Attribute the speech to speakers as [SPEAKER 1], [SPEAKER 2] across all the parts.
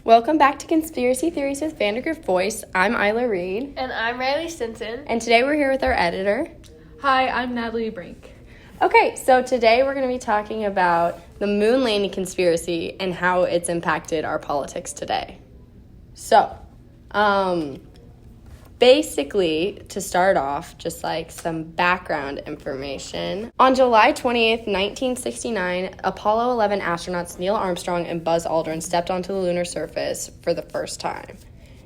[SPEAKER 1] Welcome back to Conspiracy Theories with Vandegrift Voice. I'm Isla Reed.
[SPEAKER 2] And I'm Riley Stinson.
[SPEAKER 1] And today we're here with our editor.
[SPEAKER 3] Hi, I'm Natalie Brink.
[SPEAKER 1] Okay, so today we're going to be talking about the moon landing conspiracy and how it's impacted our politics today. So, basically, to start off, just like some background information. On July 20th, 1969, Apollo 11 astronauts Neil Armstrong and Buzz Aldrin stepped onto the lunar surface for the first time.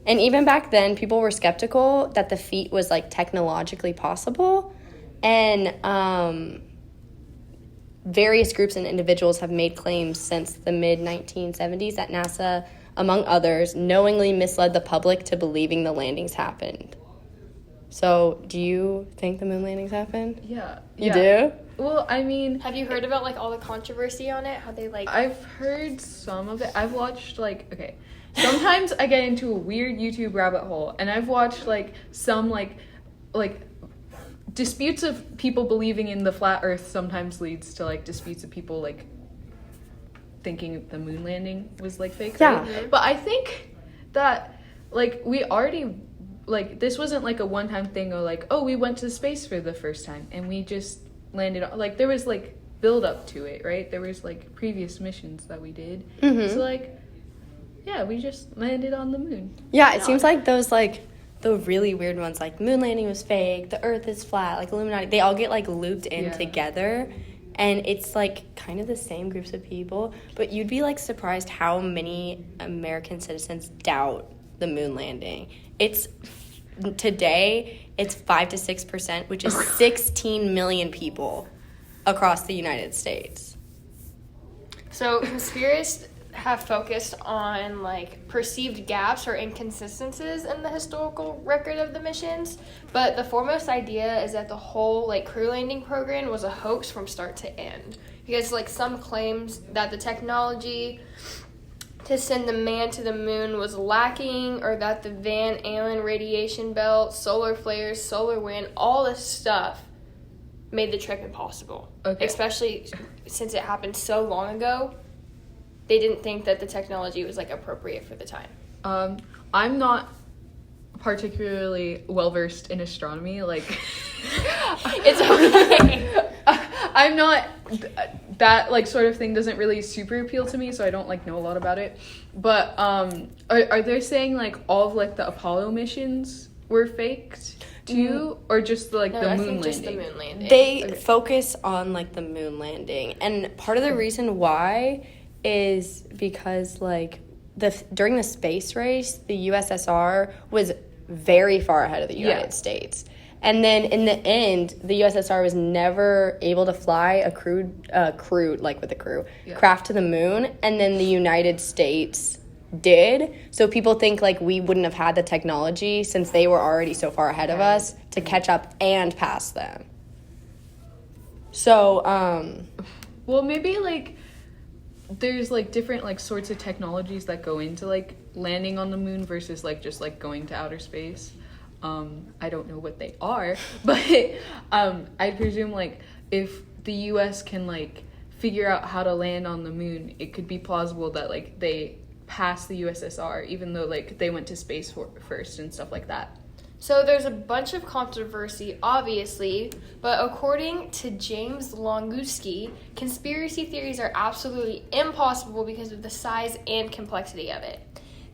[SPEAKER 1] And even back then, people were skeptical that the feat was like technologically possible. And various groups and individuals have made claims since the mid-1970s that NASA, among others, knowingly misled the public to believing the landings happened. So, do you think the moon landings happened?
[SPEAKER 3] Yeah.
[SPEAKER 1] You do?
[SPEAKER 3] Well, I mean...
[SPEAKER 2] Have you heard about, like, all the controversy on it? How they, like...
[SPEAKER 3] I've heard some of it. I've watched, like... Okay. Sometimes I get into a weird YouTube rabbit hole, and I've watched, like, some, like... disputes of people believing in the flat earth sometimes leads to, like, disputes of people, like, thinking the moon landing was, like, fake.
[SPEAKER 1] Yeah.
[SPEAKER 3] Right? Mm-hmm. But I think that, like, we already, like, this wasn't, like, a one-time thing or, like, oh, we went to space for the first time and we just landed on, like, there was, like, build-up to it, right? There was, like, previous missions that we did. Mm-hmm. So, like, yeah, we just landed on the moon.
[SPEAKER 1] Yeah, it seems like those, like... the really weird ones, like moon landing was fake, the earth is flat, like Illuminati, they all get like looped in together, and it's like kind of the same groups of people, but you'd be like surprised how many American citizens doubt the moon landing. Today it's 5 to 6%, which is 16 million people across the United States.
[SPEAKER 2] So conspiracists have focused on, like, perceived gaps or inconsistencies in the historical record of the missions, but the foremost idea is that the whole, like, crew landing program was a hoax from start to end. Because, like, some claims that the technology to send the man to the moon was lacking, or that the Van Allen radiation belt, solar flares, solar wind, all this stuff made the trip impossible. Okay. Especially since it happened so long ago. They didn't think that the technology was, like, appropriate for the time.
[SPEAKER 3] I'm not particularly well-versed in astronomy, like...
[SPEAKER 2] It's okay.
[SPEAKER 3] I'm not... That, like, sort of thing doesn't really super appeal to me, so I don't, like, know a lot about it. But, are they saying, like, all of, like, the Apollo missions were faked, too? Or just, like, the moon landing?
[SPEAKER 2] Just the moon landing.
[SPEAKER 1] They focus on, like, the moon landing. And part of the reason why... is because, like, during the space race, the USSR was very far ahead of the United States. And then, in the end, the USSR was never able to fly a crewed, like with a crew, craft to the moon. And then the United States did. So people think, like, we wouldn't have had the technology since they were already so far ahead of us to catch up and pass them. So,
[SPEAKER 3] well, maybe, like... there's, like, different, like, sorts of technologies that go into, like, landing on the moon versus, like, just, like, going to outer space. I don't know what they are, but I presume, like, if the U.S. can, like, figure out how to land on the moon, it could be plausible that, like, they pass the USSR, even though, like, they went to space first and stuff like that.
[SPEAKER 2] So there's a bunch of controversy, obviously, but according to James Longuski, conspiracy theories are absolutely impossible because of the size and complexity of it.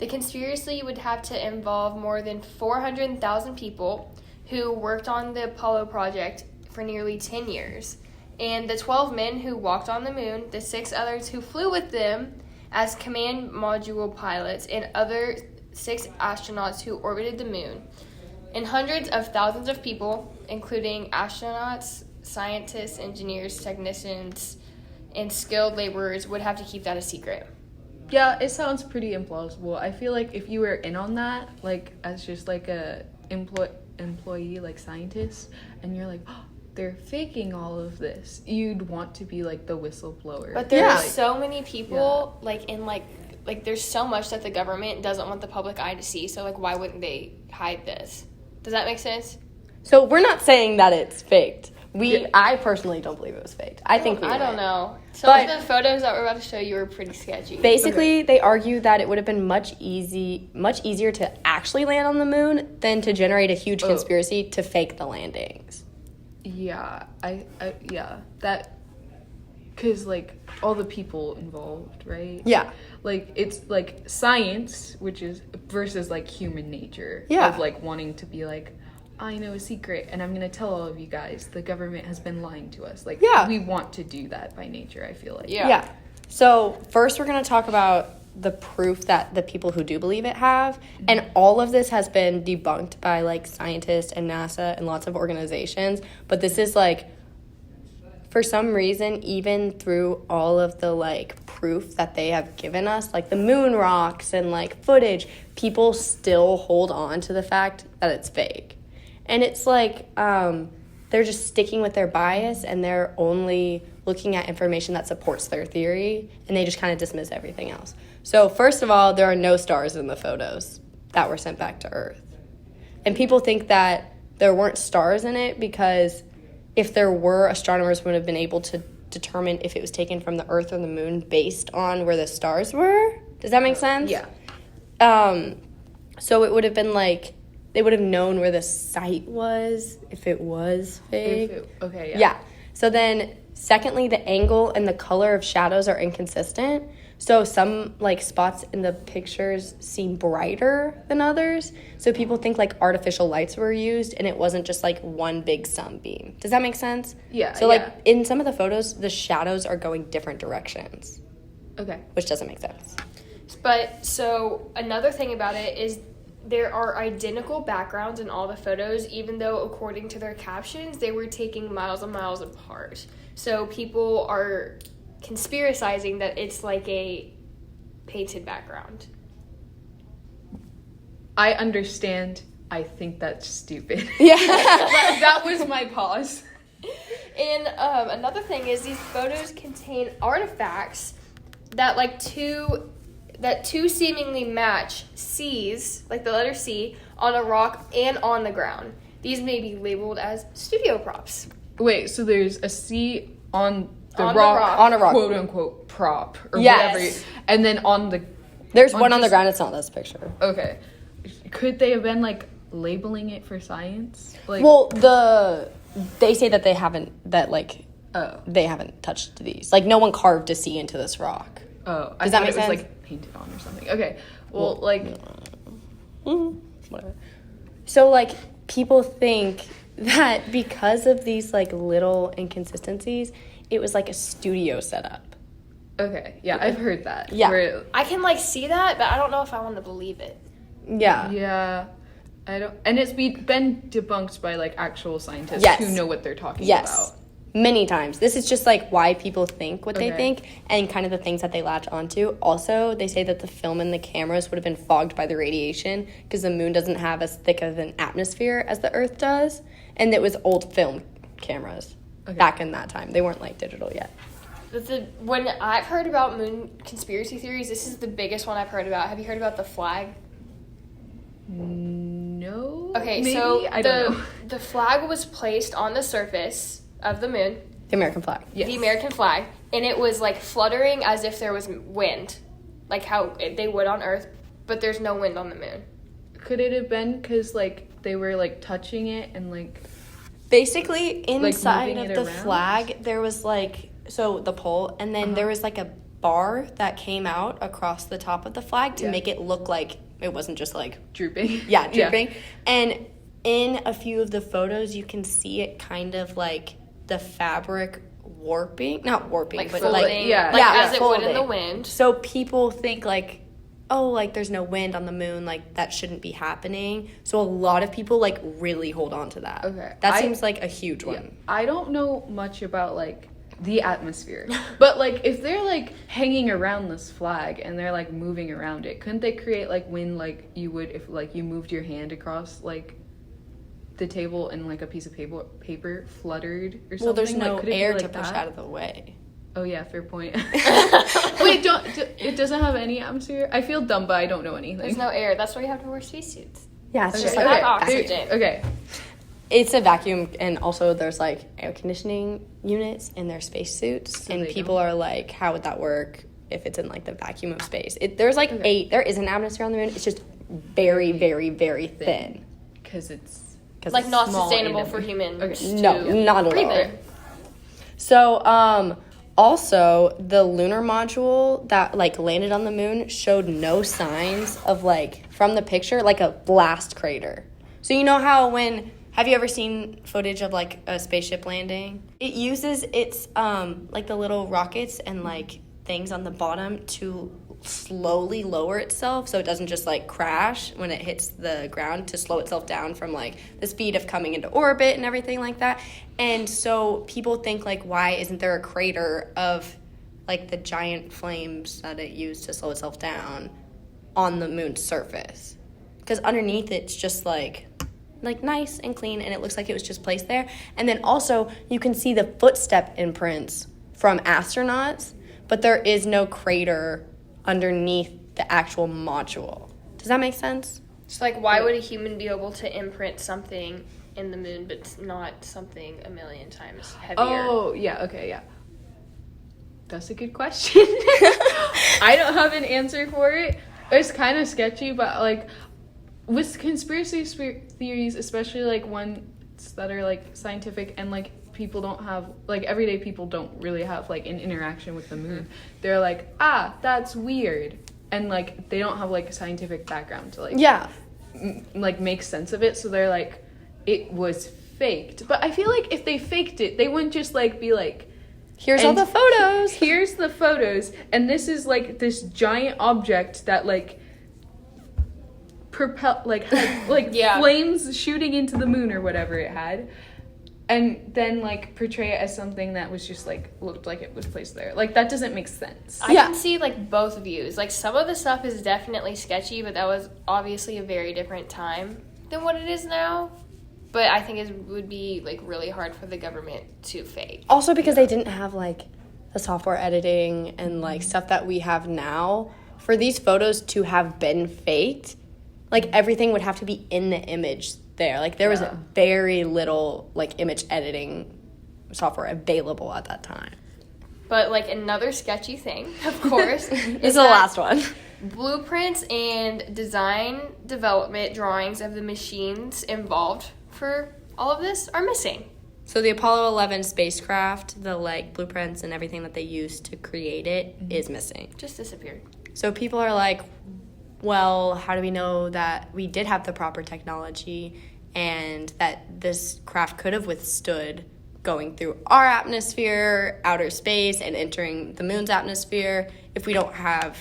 [SPEAKER 2] The conspiracy would have to involve more than 400,000 people who worked on the Apollo project for nearly 10 years. And the 12 men who walked on the moon, the 6 others who flew with them as command module pilots, and other 6 astronauts who orbited the moon. And hundreds of thousands of people, including astronauts, scientists, engineers, technicians, and skilled laborers, would have to keep that a secret.
[SPEAKER 3] Yeah, it sounds pretty implausible. I feel like if you were in on that, like, as just, like, a employee, like, scientist, and you're like, oh, they're faking all of this, you'd want to be, like, the whistleblower.
[SPEAKER 2] But there are so many people, like, in, like, there's so much that the government doesn't want the public eye to see, so, like, why wouldn't they hide this? Does that make sense?
[SPEAKER 1] So we're not saying that it's faked. I personally don't believe it was faked. I don't know.
[SPEAKER 2] Some of the photos that we're about to show you are pretty sketchy.
[SPEAKER 1] Basically, they argue that it would have been much easier to actually land on the moon than to generate a huge conspiracy to fake the landings.
[SPEAKER 3] Yeah, that, because, like, all the people involved, right?
[SPEAKER 1] Yeah.
[SPEAKER 3] Like, it's, like, science, which is, versus, like, human nature.
[SPEAKER 1] Yeah.
[SPEAKER 3] Of, like, wanting to be, like, I know a secret, and I'm going to tell all of you guys, the government has been lying to us. Like, we want to do that by nature, I feel like.
[SPEAKER 1] Yeah. So, first we're going to talk about the proof that the people who do believe it have. Mm-hmm. And all of this has been debunked by, like, scientists and NASA and lots of organizations. But this is, like, for some reason, even through all of the, like, proof that they have given us, like the moon rocks and, like, footage, people still hold on to the fact that it's fake. And it's like they're just sticking with their bias, and they're only looking at information that supports their theory, and they just kind of dismiss everything else. So first of all, there are no stars in the photos that were sent back to Earth. And people think that there weren't stars in it because if there were, astronomers would have been able to determine if it was taken from the Earth or the moon based on where the stars were. Does that make sense?
[SPEAKER 3] Yeah.
[SPEAKER 1] So it would have been like, they would have known where the site was if it was fake.
[SPEAKER 3] Okay, yeah.
[SPEAKER 1] Yeah. So then, secondly, the angle and the color of shadows are inconsistent. So some, like, spots in the pictures seem brighter than others. So people think, like, artificial lights were used, and it wasn't just, like, one big sunbeam. Does that make sense?
[SPEAKER 3] Yeah.
[SPEAKER 1] So, like, in some of the photos, the shadows are going different directions.
[SPEAKER 3] Okay.
[SPEAKER 1] Which doesn't make sense.
[SPEAKER 2] But, so, another thing about it is there are identical backgrounds in all the photos, even though, according to their captions, they were taken miles and miles apart. So people are conspiracizing that it's like a painted background.
[SPEAKER 3] I understand. I think that's stupid.
[SPEAKER 1] Yeah.
[SPEAKER 3] that was my pause.
[SPEAKER 2] And another thing is these photos contain artifacts that two seemingly match C's, like the letter C, on a rock and on the ground. These may be labeled as studio props.
[SPEAKER 3] Wait, so there's a C on the
[SPEAKER 2] On
[SPEAKER 3] rock,
[SPEAKER 1] on a rock,
[SPEAKER 3] quote unquote prop, or
[SPEAKER 1] Yes.
[SPEAKER 3] whatever. And then on the...
[SPEAKER 1] There's one on the ground. It's not this picture.
[SPEAKER 3] Okay. Could they have been, like, labeling it for science? Like,
[SPEAKER 1] Well, they say that they haven't touched these. Like, no one carved a C into this rock.
[SPEAKER 3] Oh,
[SPEAKER 1] Does that make
[SPEAKER 3] it was,
[SPEAKER 1] sense?
[SPEAKER 3] like, painted on or something. Okay. Well, like...
[SPEAKER 1] Whatever. So, like, people think that because of these, like, little inconsistencies, it was, like, a studio setup.
[SPEAKER 3] Okay. Yeah, I've heard that.
[SPEAKER 1] Yeah.
[SPEAKER 3] Where,
[SPEAKER 2] I can, like, see that, but I don't know if I want to believe it.
[SPEAKER 1] Yeah.
[SPEAKER 3] yeah. I don't... And it's been debunked by, like, actual scientists
[SPEAKER 1] Yes.
[SPEAKER 3] who know what they're talking
[SPEAKER 1] Yes.
[SPEAKER 3] about.
[SPEAKER 1] Many times. This is just, like, why people think what they
[SPEAKER 3] Okay.
[SPEAKER 1] think and kind of the things that they latch onto. Also, they say that the film and the cameras would have been fogged by the radiation because the moon doesn't have as thick of an atmosphere as the Earth does. And it was old film cameras back in that time. They weren't, like, digital yet.
[SPEAKER 2] When I've heard about moon conspiracy theories, this is the biggest one I've heard about. Have you heard about the flag?
[SPEAKER 3] No.
[SPEAKER 2] Okay,
[SPEAKER 3] Maybe?
[SPEAKER 2] so
[SPEAKER 3] I don't know.
[SPEAKER 2] the flag was placed on the surface of the moon,
[SPEAKER 1] The American flag.
[SPEAKER 3] Yes.
[SPEAKER 2] the American flag, and it was like fluttering as if there was wind, like how they would on Earth, but there's no wind on the moon.
[SPEAKER 3] Could it have been because, like, they were, like, touching it and, like...
[SPEAKER 1] Basically, inside
[SPEAKER 3] moving
[SPEAKER 1] of
[SPEAKER 3] it
[SPEAKER 1] the
[SPEAKER 3] around?
[SPEAKER 1] flag, there was, like, so the pole, and then there was, like, a bar that came out across the top of the flag to make it look like it wasn't just, like...
[SPEAKER 3] Drooping.
[SPEAKER 1] Yeah, drooping. And in a few of the photos, you can see it kind of, like, the fabric warping. Not warping,
[SPEAKER 2] Like
[SPEAKER 1] but,
[SPEAKER 2] folding,
[SPEAKER 1] like...
[SPEAKER 3] yeah.
[SPEAKER 2] as it would in the
[SPEAKER 1] folding.
[SPEAKER 2] wind.
[SPEAKER 1] So people think, like, oh, like, there's no wind on the moon, like, that shouldn't be happening. So a lot of people, like, really hold on to that.
[SPEAKER 3] Okay.
[SPEAKER 1] That seems like a huge one.
[SPEAKER 3] Yeah. I don't know much about, like, the atmosphere. But, like, if they're, like, hanging around this flag and they're, like, moving around it, couldn't they create, like, wind like you would if, like, you moved your hand across, like, the table and, like, a piece of paper fluttered or something?
[SPEAKER 1] Well, there's
[SPEAKER 3] Like,
[SPEAKER 1] no
[SPEAKER 3] could it be
[SPEAKER 1] air
[SPEAKER 3] like
[SPEAKER 1] to push
[SPEAKER 3] that?
[SPEAKER 1] out of the way.
[SPEAKER 3] Oh, yeah, fair point. Wait, it doesn't have any atmosphere? I feel dumb, but I don't know anything.
[SPEAKER 2] There's no air. That's why you have to wear spacesuits.
[SPEAKER 1] Yeah, it's
[SPEAKER 2] Okay.
[SPEAKER 1] just
[SPEAKER 2] Okay.
[SPEAKER 1] like
[SPEAKER 2] Oxygen.
[SPEAKER 3] Okay.
[SPEAKER 1] It's a vacuum, and also there's like air conditioning units in their spacesuits,
[SPEAKER 3] So
[SPEAKER 1] and
[SPEAKER 3] they
[SPEAKER 1] people
[SPEAKER 3] don't-
[SPEAKER 1] are like, how would that work if it's in like the vacuum of space? There's like there is an atmosphere on the moon. It's just very, very, very thin.
[SPEAKER 3] Because it's
[SPEAKER 2] Like not
[SPEAKER 3] small
[SPEAKER 2] sustainable
[SPEAKER 3] and-
[SPEAKER 2] for humans.
[SPEAKER 3] Okay.
[SPEAKER 2] To
[SPEAKER 1] No, not at
[SPEAKER 2] breathe
[SPEAKER 1] all.
[SPEAKER 2] in.
[SPEAKER 1] So, also the lunar module that like landed on the moon showed no signs of like from the picture like a blast crater. So you know how have you ever seen footage of like a spaceship landing? It uses its like the little rockets and like things on the bottom to slowly lower itself so it doesn't just like crash when it hits the ground, to slow itself down from like the speed of coming into orbit and everything like that. And so people think like, why isn't there a crater of like the giant flames that it used to slow itself down on the moon's surface? Because underneath it's just like nice and clean, and it looks like it was just placed there. And then also you can see the footstep imprints from astronauts, but there is no crater underneath the actual module. Does that make sense?
[SPEAKER 2] So, like, why would a human be able to imprint something in the moon, but not something a million times heavier?
[SPEAKER 3] Oh, yeah, okay, yeah. That's a good question. I don't have an answer for it. It's kind of sketchy, but, like, with conspiracy theories, especially, like, ones that are, like, scientific and, like, people don't have, like, everyday people don't really have, like, an interaction with the moon. They're like, that's weird. And, like, they don't have, like, a scientific background to, like,
[SPEAKER 1] Yeah.
[SPEAKER 3] like, make sense of it. So they're like, it was faked. But I feel like if they faked it, they wouldn't just, like, be like,
[SPEAKER 1] Here's all
[SPEAKER 3] and
[SPEAKER 1] the photos.
[SPEAKER 3] here's the photos, and this is, like, this giant object that, like, had, like,
[SPEAKER 2] Yeah.
[SPEAKER 3] flames shooting into the moon or whatever it had. And then, like, portray it as something that was just, like, looked like it was placed there. Like, that doesn't make sense.
[SPEAKER 2] I
[SPEAKER 1] Yeah.
[SPEAKER 2] can see, like, both views. Like, some of the stuff is definitely sketchy, but that was obviously a very different time than what it is now. But I think it would be, like, really hard for the government to fake.
[SPEAKER 1] Also because they didn't have like the software editing and like stuff that we have now. For these photos to have been faked, like everything would have to be in the image there. Like there was
[SPEAKER 3] Yeah.
[SPEAKER 1] very little like image editing software available at that time.
[SPEAKER 2] But, like, another sketchy thing, of course,
[SPEAKER 1] This is the last one.
[SPEAKER 2] blueprints and design development drawings of the machines involved for all of this are missing.
[SPEAKER 1] So the Apollo 11 spacecraft, the like blueprints and everything that they used to create it is missing.
[SPEAKER 2] Just disappeared.
[SPEAKER 1] So people are like, well, how do we know that we did have the proper technology and that this craft could have withstood going through our atmosphere, outer space, and entering the moon's atmosphere if we don't have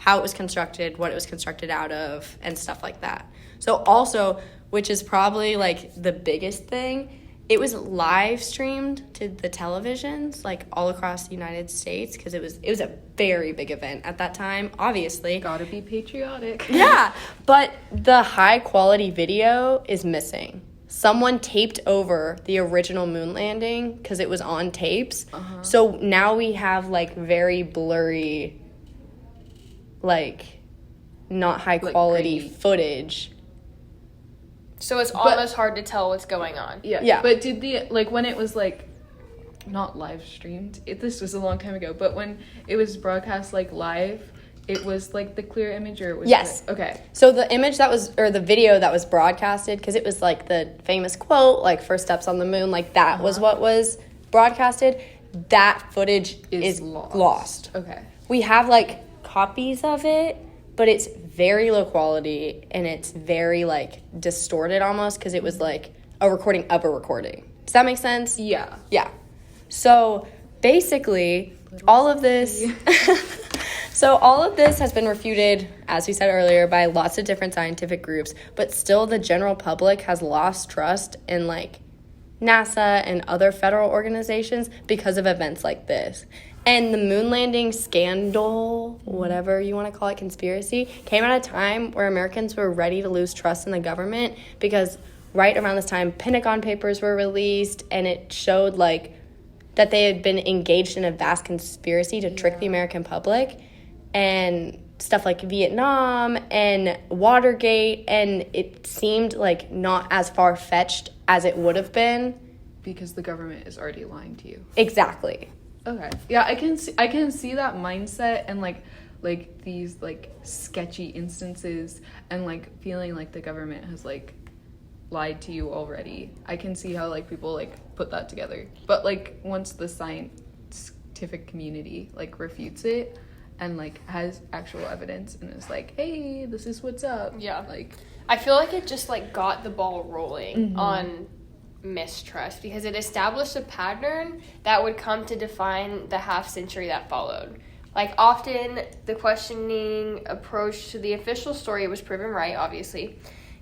[SPEAKER 1] how it was constructed, what it was constructed out of, and stuff like that. So also, which is probably like the biggest thing, it was live streamed to the televisions like all across the United States because it was a very big event at that time, obviously.
[SPEAKER 3] Gotta be patriotic.
[SPEAKER 1] Yeah, but the high quality video is missing. Someone taped over the original moon landing because it was on tapes. So now we have like very blurry, like not high quality
[SPEAKER 3] grainy.
[SPEAKER 1] footage.
[SPEAKER 2] So it's almost hard to tell what's going on.
[SPEAKER 1] Yeah.
[SPEAKER 3] But did when it was, like, not live streamed, this was a long time ago, but when it was broadcast, like, live, it was, like, the clear image, or it was...
[SPEAKER 1] Yes.
[SPEAKER 3] Okay.
[SPEAKER 1] So the image that was, or the video that was broadcasted, because it was like the famous quote, like first steps on the moon, like that was what was broadcasted. That footage is lost.
[SPEAKER 3] Okay.
[SPEAKER 1] We have like copies of it, but it's very low quality and it's very like distorted almost because it was like a recording of a recording. Does that make sense?
[SPEAKER 3] Yeah.
[SPEAKER 1] Yeah. So basically, all of this has been refuted, as we said earlier, by lots of different scientific groups, but still the general public has lost trust in like NASA and other federal organizations because of events like this. And the moon landing scandal, whatever you want to call it, conspiracy, came at a time where Americans were ready to lose trust in the government because right around this time, Pentagon Papers were released, and it showed like that they had been engaged in a vast conspiracy to trick the American public, and stuff like Vietnam and Watergate, and it seemed like not as far-fetched as it would have been.
[SPEAKER 3] Because the government is already lying to you.
[SPEAKER 1] Exactly.
[SPEAKER 3] Okay. Yeah, I can see that mindset, and like these like sketchy instances, and like feeling like the government has like lied to you already. I can see how like people like put that together. But like once the scientific community like refutes it and like has actual evidence and is like, hey, this is what's up.
[SPEAKER 2] Yeah.
[SPEAKER 3] Like,
[SPEAKER 2] I feel like it just like got the ball rolling on mistrust, because it established a pattern that would come to define the half century that followed. Like, often the questioning approach to the official story was proven right, obviously.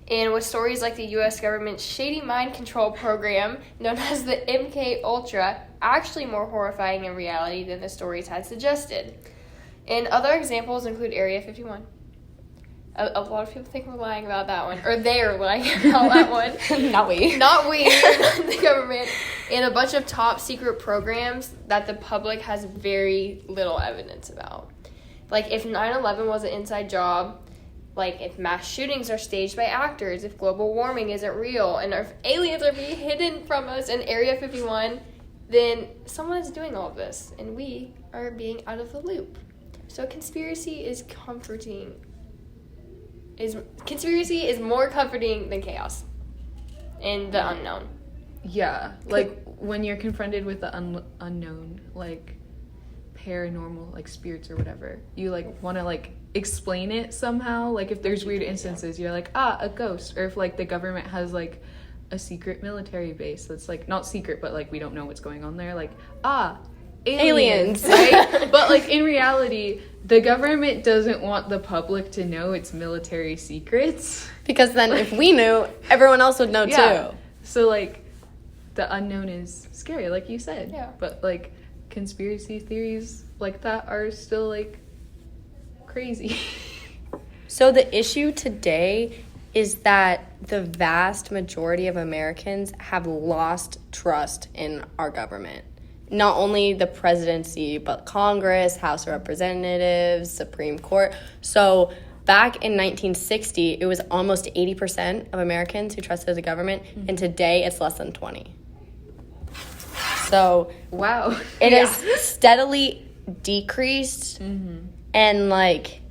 [SPEAKER 2] And with stories like the U.S. government's shady mind control program, known as the MK Ultra, actually more horrifying in reality than the stories had suggested. And other examples include Area 51. A lot of people think we're lying about that one, or they're lying about that one.
[SPEAKER 1] Not we.
[SPEAKER 2] Not we, not the government. And a bunch of top secret programs that the public has very little evidence about. Like, if 9/11 was an inside job, like if mass shootings are staged by actors, if global warming isn't real, and if aliens are being hidden from us in Area 51, then someone is doing all of this, and we are being out of the loop. So conspiracy is comforting. Conspiracy is more comforting than chaos and the unknown.
[SPEAKER 3] yeah, like when you're confronted with the unknown, like paranormal, like spirits or whatever, you like want to like explain it somehow. Like if there's weird instances, you're like, a ghost. Or if like the government has like a secret military base that's like not secret, but like we don't know what's going on there, like aliens. Right? But like in reality, the government doesn't want the public to know its military secrets,
[SPEAKER 1] Because then if we knew, everyone else would know too.
[SPEAKER 3] So like the unknown is scary, like you said.
[SPEAKER 2] Yeah.
[SPEAKER 3] But like conspiracy theories like that are still like crazy.
[SPEAKER 1] So the issue today is that the vast majority of Americans have lost trust in our government. Not only the presidency, but Congress, House of Representatives, Supreme Court. So back in 1960, it was almost 80% of Americans who trusted the government, and today it's less than 20. So
[SPEAKER 3] Wow.
[SPEAKER 1] it has steadily decreased, and like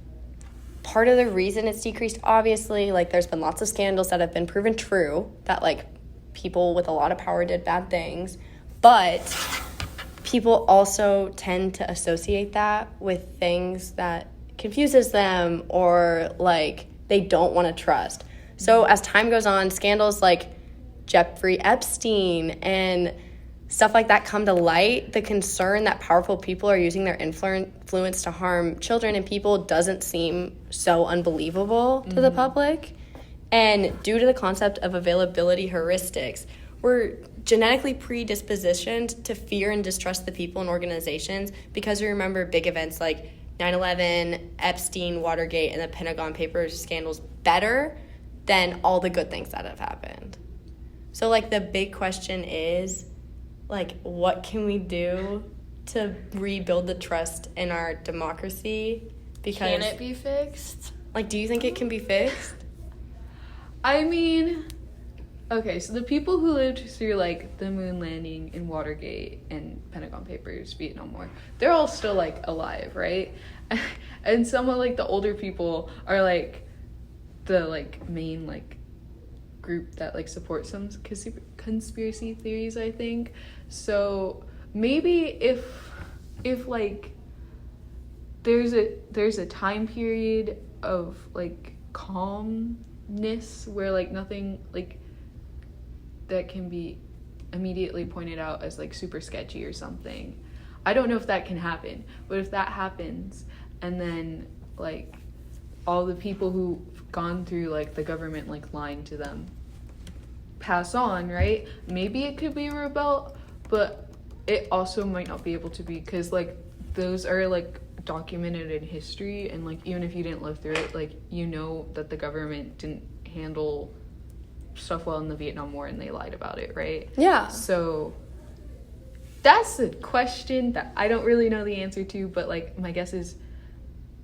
[SPEAKER 1] part of the reason it's decreased, obviously, like there's been lots of scandals that have been proven true that like people with a lot of power did bad things, but people also tend to associate that with things that confuses them or like they don't want to trust. So as time goes on, scandals like Jeffrey Epstein and stuff like that come to light. The concern that powerful people are using their influence to harm children and people doesn't seem so unbelievable to the public. And due to the concept of availability heuristics, we're genetically predispositioned to fear and distrust the people and organizations because we remember big events like 9/11, Epstein, Watergate, and the Pentagon Papers scandals better than all the good things that have happened. So, like, the big question is, like, what can we do to rebuild the trust in our democracy? Because,
[SPEAKER 2] Can it be fixed?
[SPEAKER 1] like, do you think it can be fixed?
[SPEAKER 3] I mean, okay, so the people who lived through like the moon landing and Watergate and Pentagon Papers, Vietnam War, they're all still like alive, right? And some of like the older people are like the like main like group that like supports some conspiracy theories, I think. So maybe if like there's a time period of like calmness where like nothing like that can be immediately pointed out as like super sketchy or something. I don't know if that can happen, but if that happens and then like all the people who've gone through like the government like lying to them pass on, right? Maybe it could be rebuilt, but it also might not be able to be, because like those are like documented in history, and like even if you didn't live through it, like you know that the government didn't handle stuff well in the Vietnam War and they lied about it, right?
[SPEAKER 1] Yeah.
[SPEAKER 3] So that's a question that I don't really know the answer to, but like my guess is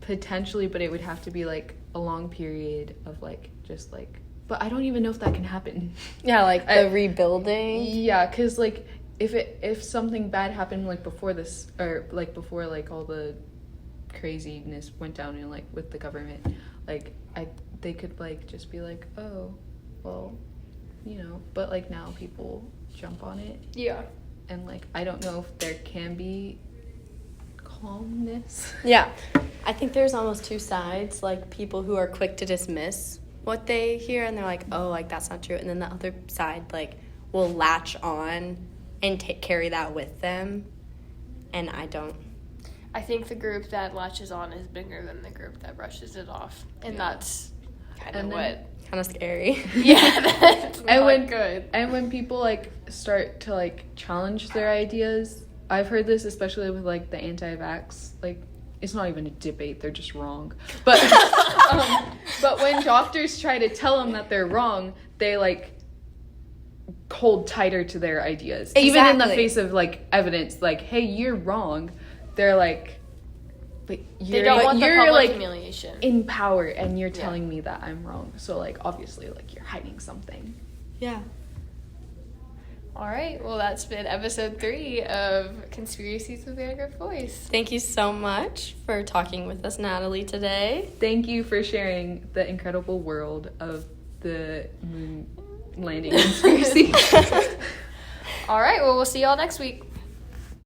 [SPEAKER 3] potentially, but it would have to be like a long period of like just like but I don't even know if that can happen.
[SPEAKER 1] Yeah, like the rebuilding.
[SPEAKER 3] Yeah, because, like, if something bad happened, like, before this, or, like, before, like, all the craziness went down, and, like, with the government, like, they could, like, just be like, oh, well, you know, but, like, now people jump on it.
[SPEAKER 2] Yeah.
[SPEAKER 3] And, like, I don't know if there can be calmness.
[SPEAKER 1] Yeah. I think there's almost two sides, like people who are quick to dismiss what they hear and they're like, oh, like that's not true. And then the other side, like, will latch on and carry that with them. And I don't.
[SPEAKER 2] I think the group that latches on is bigger than the group that brushes it off. And that's kind of what.
[SPEAKER 1] Kind of scary.
[SPEAKER 2] Yeah, that's not good.
[SPEAKER 3] And when people, like, start to, like, challenge their ideas, I've heard this especially with, like, the anti-vax, like, it's not even a debate, they're just wrong. But but when doctors try to tell them that they're wrong, they, like, hold tighter to their ideas.
[SPEAKER 1] Exactly.
[SPEAKER 3] Even in the face of, like, evidence, like, hey, you're wrong. They're like, but
[SPEAKER 2] they don't want the public
[SPEAKER 3] like,
[SPEAKER 2] humiliation.
[SPEAKER 3] in power, and you're telling me that I'm wrong. So, like, obviously, like, you're hiding something.
[SPEAKER 1] Yeah.
[SPEAKER 2] All right. Well, that's been episode 3 of Conspiracies with Vandegrift Voice.
[SPEAKER 1] Thank you so much for talking with us, Natalie, today.
[SPEAKER 3] Thank you for sharing the incredible world of the moon landing conspiracy.
[SPEAKER 2] All right. Well, we'll see y'all next week.